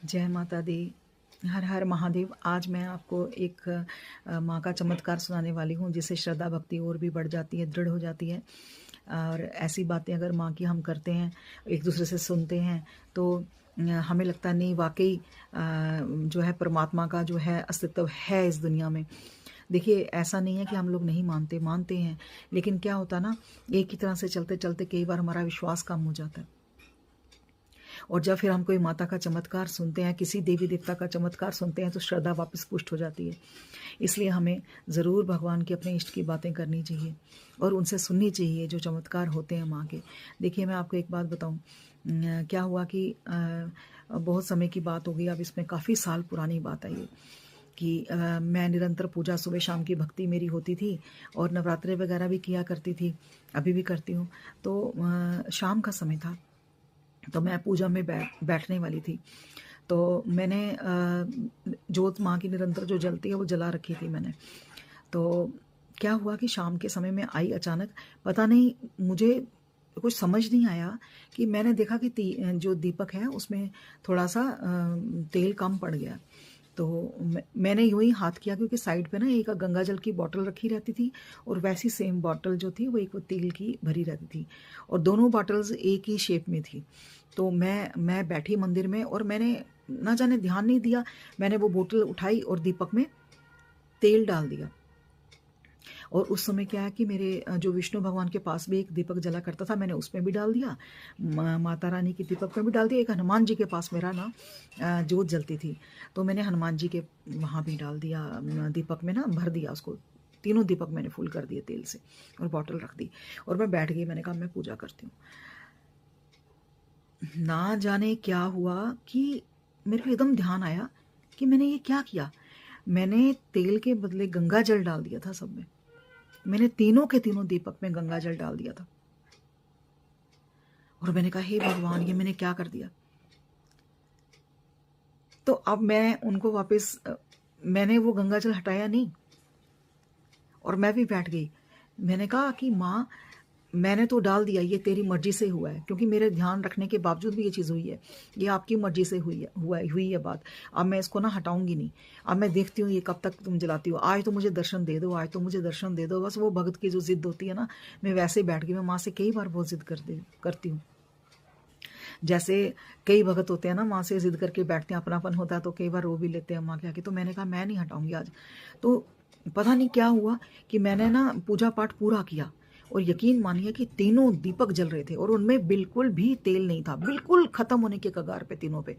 जय माता दी। हर हर महादेव। आज मैं आपको एक माँ का चमत्कार सुनाने वाली हूँ, जिससे श्रद्धा भक्ति और भी बढ़ जाती है, दृढ़ हो जाती है। और ऐसी बातें अगर माँ की हम करते हैं, एक दूसरे से सुनते हैं, तो हमें लगता है नहीं, वाकई जो है परमात्मा का जो है अस्तित्व है इस दुनिया में। देखिए, ऐसा नहीं है कि हम लोग नहीं मानते, मानते हैं, लेकिन क्या होता है ना, एक ही तरह से चलते चलते कई बार हमारा विश्वास कम हो जाता है। और जब फिर हम कोई माता का चमत्कार सुनते हैं, किसी देवी देवता का चमत्कार सुनते हैं, तो श्रद्धा वापस पुष्ट हो जाती है। इसलिए हमें ज़रूर भगवान की, अपने इष्ट की बातें करनी चाहिए और उनसे सुननी चाहिए जो चमत्कार होते हैं माँ के। देखिए, मैं आपको एक बात बताऊँ, क्या हुआ कि बहुत समय की बात हो गई, अब इसमें काफ़ी साल पुरानी बात है ये, कि मैं निरंतर पूजा, सुबह शाम की भक्ति मेरी होती थी और नवरात्रे वगैरह भी किया करती थी, अभी भी करती हूँ। तो शाम का समय था, तो मैं पूजा में बैठने वाली थी। तो मैंने जोत माँ की निरंतर जो जलती है वो जला रखी थी मैंने। तो क्या हुआ कि शाम के समय में आई अचानक, पता नहीं मुझे कुछ समझ नहीं आया कि मैंने देखा कि जो दीपक है उसमें थोड़ा-सा तेल कम पड़ गया। तो मैंने यूँ ही हाथ किया, क्योंकि साइड पे ना एक गंगा जल की बॉटल रखी रहती थी और वैसी सेम बॉटल जो थी वो एक वो तेल की भरी रहती थी, और दोनों बॉटल्स एक ही शेप में थी। तो मैं बैठी मंदिर में और मैंने ना जाने ध्यान नहीं दिया, मैंने वो बोतल उठाई और दीपक में तेल डाल दिया। और उस समय क्या है कि मेरे जो विष्णु भगवान के पास भी एक दीपक जला करता था, मैंने उसमें भी डाल दिया, माता रानी के दीपक में भी डाल दिया, एक हनुमान जी के पास मेरा ना जोत जलती थी, तो मैंने हनुमान जी के वहाँ भी डाल दिया, दीपक में ना भर दिया उसको। तीनों दीपक मैंने फुल कर दिए तेल से और बॉटल रख दी और मैं बैठ गई। मैंने कहा मैं पूजा करती हूँ। ना जाने क्या हुआ कि मेरे को एकदम ध्यान आया कि मैंने ये क्या किया। मैंने तेल के बदले गंगा जल डाल दिया था सब में। मैंने तीनों के तीनों दीपक में गंगा जल डाल दिया था और मैंने कहा, हे भगवान, ये मैंने क्या कर दिया। तो अब मैं उनको वापस मैंने वो गंगा जल हटाया नहीं और मैं भी बैठ गई। मैंने कहा कि माँ, मैंने तो डाल दिया, ये तेरी मर्जी से हुआ है, क्योंकि मेरे ध्यान रखने के बावजूद भी ये चीज़ हुई है, ये आपकी मर्जी से हुई है बात। अब मैं इसको ना हटाऊंगी नहीं। अब मैं देखती हूँ ये कब तक तुम जलाती हो, आज तो मुझे दर्शन दे दो, आज तो मुझे दर्शन दे दो। बस वो भगत की जो जिद होती है ना, मैं वैसे ही बैठ गई। मैं माँ से कई बार बहुत जिद करती हूँ। जैसे कई भगत होते हैं ना, माँ से जिद करके बैठते हैं, अपनापन होता है तो कई बार रो भी लेते हैं माँ के आके। तो मैंने कहा मैं नहीं हटाऊंगी आज। तो पता नहीं क्या हुआ कि मैंने ना पूजा पाठ पूरा किया और यकीन मानिए कि तीनों दीपक जल रहे थे और उनमें बिल्कुल भी तेल नहीं था, बिल्कुल खत्म होने के कगार पे तीनों पे।